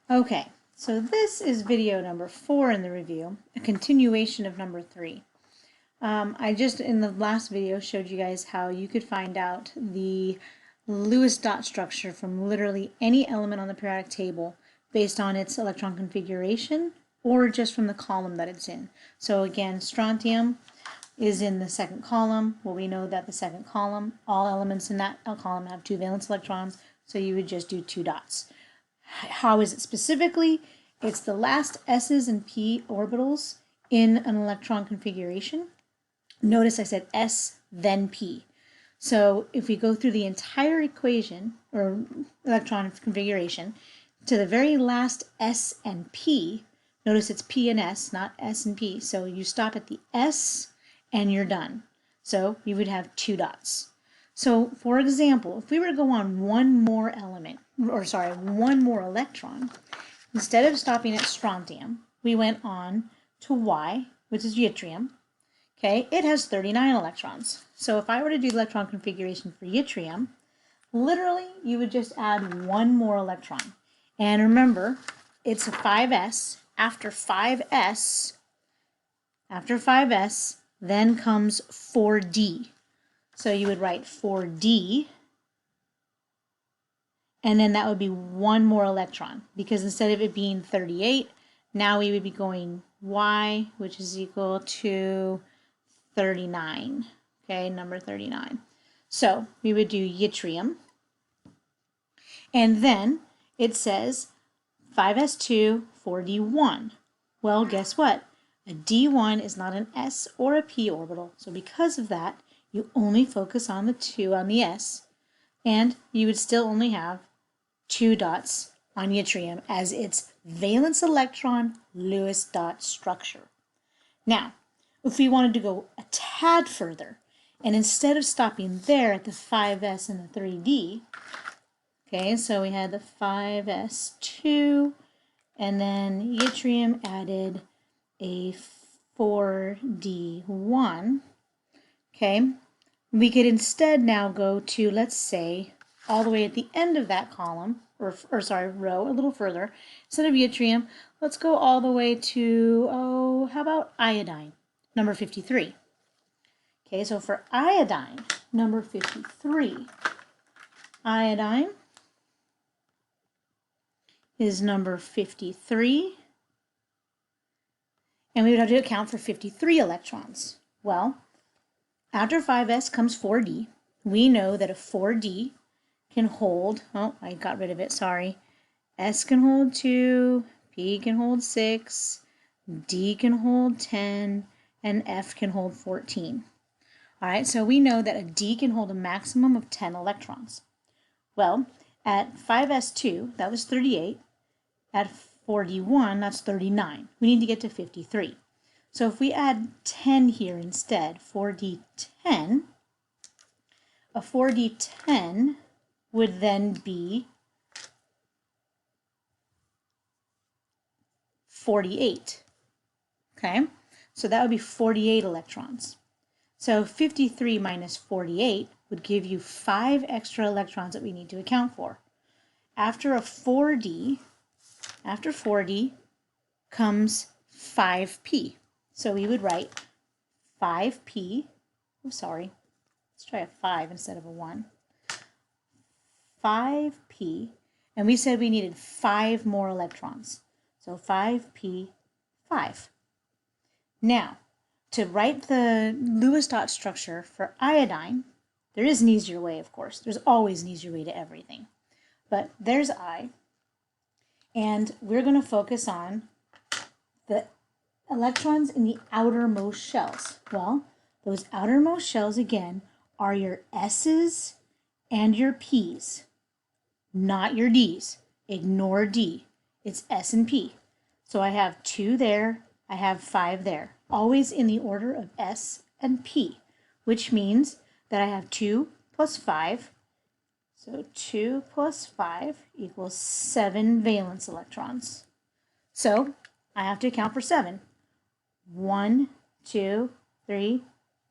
Okay, so this is video number 4 in the review, a continuation of number 3. I just in the last video showed you guys how you could find out the Lewis dot structure from literally any element on the periodic table based on its electron configuration or just from the column that it's in. So again, strontium is in the second column. Well, we know that the second column, all elements in that column have 2 valence electrons, so you would just do 2 dots. How is it specifically? It's the last S's and P orbitals in an electron configuration. Notice I said S, then P. So if we go through the entire equation, or electron configuration, to the very last S and P, notice it's P and S, not S and P. So you stop at the S and you're done. So you would have 2 dots. So for example, if we were to go on one more electron, instead of stopping at strontium, we went on to Y, which is yttrium. Okay, it has 39 electrons. So if I were to do the electron configuration for yttrium, literally you would just add one more electron. And remember, it's a 5s. After 5s, then comes 4d. So you would write 4d, and then that would be one more electron, because instead of it being 38, now we would be going Y, which is equal to 39, okay, number 39. So we would do yttrium, and then it says 5s2, 4d1. Well, guess what? A d1 is not an s or a p orbital, so because of that, you only focus on the 2 on the S, and you would still only have 2 dots on yttrium as its valence electron Lewis dot structure. Now, if we wanted to go a tad further, and instead of stopping there at the 5s and the 3d, okay, so we had the 5s2, and then yttrium added a 4d1, okay, we could instead now go to, let's say, all the way at the end of that column, row, a little further. Instead of yttrium, let's go all the way to, how about iodine, number 53. Okay, so for iodine, number 53, iodine is number 53, and we would have to account for 53 electrons. Well, after 5s comes 4d. We know that a 4d can hold, oh, I got rid of it, sorry. S can hold 2, P can hold 6, D can hold 10, and F can hold 14. All right, so we know that a D can hold a maximum of 10 electrons. Well, at 5s2, that was 38. At 4d1, that's 39. We need to get to 53. So if we add 10 here instead, 4d10, a 4d10 would then be 48. Okay, so that would be 48 electrons. So 53 minus 48 would give you 5 extra electrons that we need to account for. After 4d comes 5p. So we would write 5p, let's try a 5 instead of a 1. 5p, and we said we needed 5 more electrons. So 5p, 5. Now, to write the Lewis dot structure for iodine, there is an easier way, of course. There's always an easier way to everything. But there's I, and we're going to focus on the electrons in the outermost shells. Well, those outermost shells, again, are your S's and your P's, not your D's. Ignore D. It's S and P. So I have 2 there, I have 5 there. Always in the order of S and P, which means that I have 2 plus 5. So 2 plus 5 equals 7 valence electrons. So I have to account for 7. 1, 2, 3,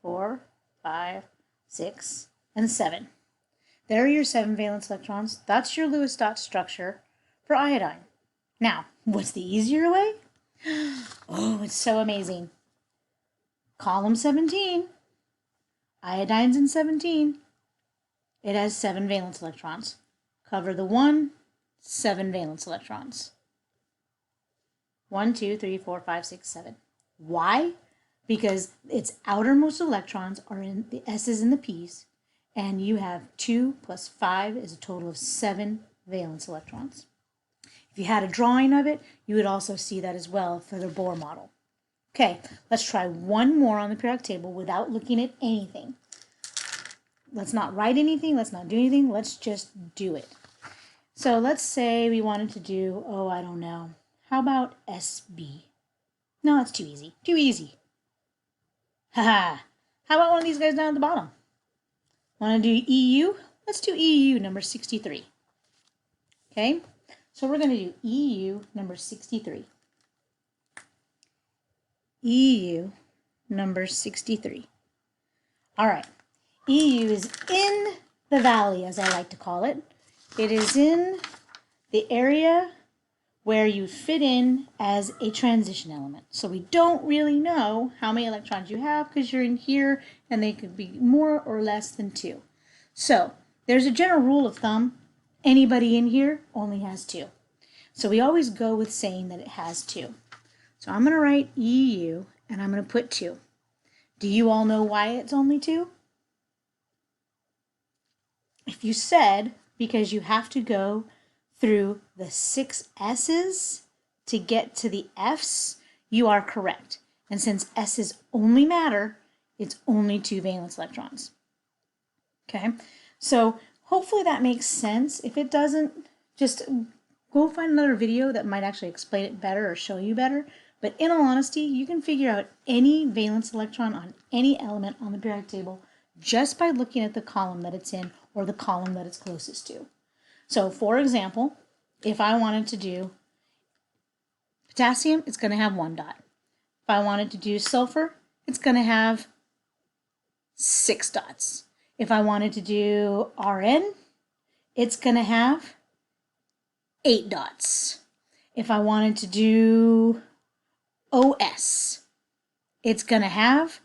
4, 5, 6, and 7. There are your 7 valence electrons. That's your Lewis dot structure for iodine. Now, what's the easier way? Oh, it's so amazing. Column 17, iodine's in 17. It has 7 valence electrons. Cover the 1, 7 valence electrons. 1, 2, 3, 4, 5, 6, 7. Why? Because its outermost electrons are in the S's and the P's, and you have 2 plus 5 is a total of 7 valence electrons. If you had a drawing of it, you would also see that as well for the Bohr model. Okay, let's try one more on the periodic table without looking at anything. Let's not write anything, let's not do anything, let's just do it. So let's say we wanted to do, oh, I don't know, how about SB? No, that's too easy, too easy. Haha, how about one of these guys down at the bottom? Want to do EU? Let's do EU number 63. Okay, so we're going to do EU number 63. EU number 63. All right, EU is in the valley, as I like to call it. It is in the area where you fit in as a transition element. So we don't really know how many electrons you have because you're in here and they could be more or less than 2. So there's a general rule of thumb. Anybody in here only has 2. So we always go with saying that it has 2. So I'm going to write EU and I'm going to put 2. Do you all know why it's only 2? If you said because you have to go through the 6 S's to get to the F's, you are correct. And since S's only matter, it's only 2 valence electrons. Okay, so hopefully that makes sense. If it doesn't, just go find another video that might actually explain it better or show you better. But in all honesty, you can figure out any valence electron on any element on the periodic table just by looking at the column that it's in or the column that it's closest to. So for example, if I wanted to do potassium, it's going to have 1 dot. If I wanted to do sulfur, it's going to have 6 dots. If I wanted to do Rn, it's going to have 8 dots. If I wanted to do OS, it's going to have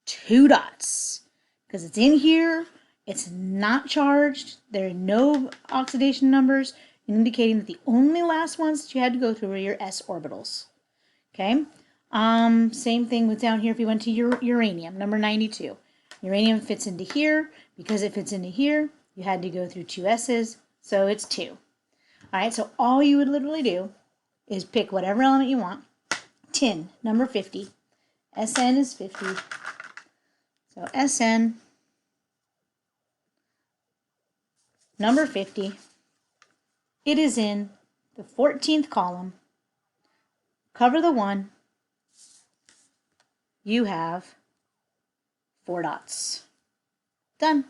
2 dots because it's in here. It's not charged. There are no oxidation numbers, indicating that the only last ones that you had to go through were your s orbitals. Okay. Same thing with down here if you went to uranium, number 92. Uranium fits into here. Because it fits into here, you had to go through 2 s's, so it's 2. All right, so all you would literally do is pick whatever element you want. Tin, number 50. SN is 50. So SN, number 50. It is in the 14th column. Cover the 1. You have 4 dots. Done.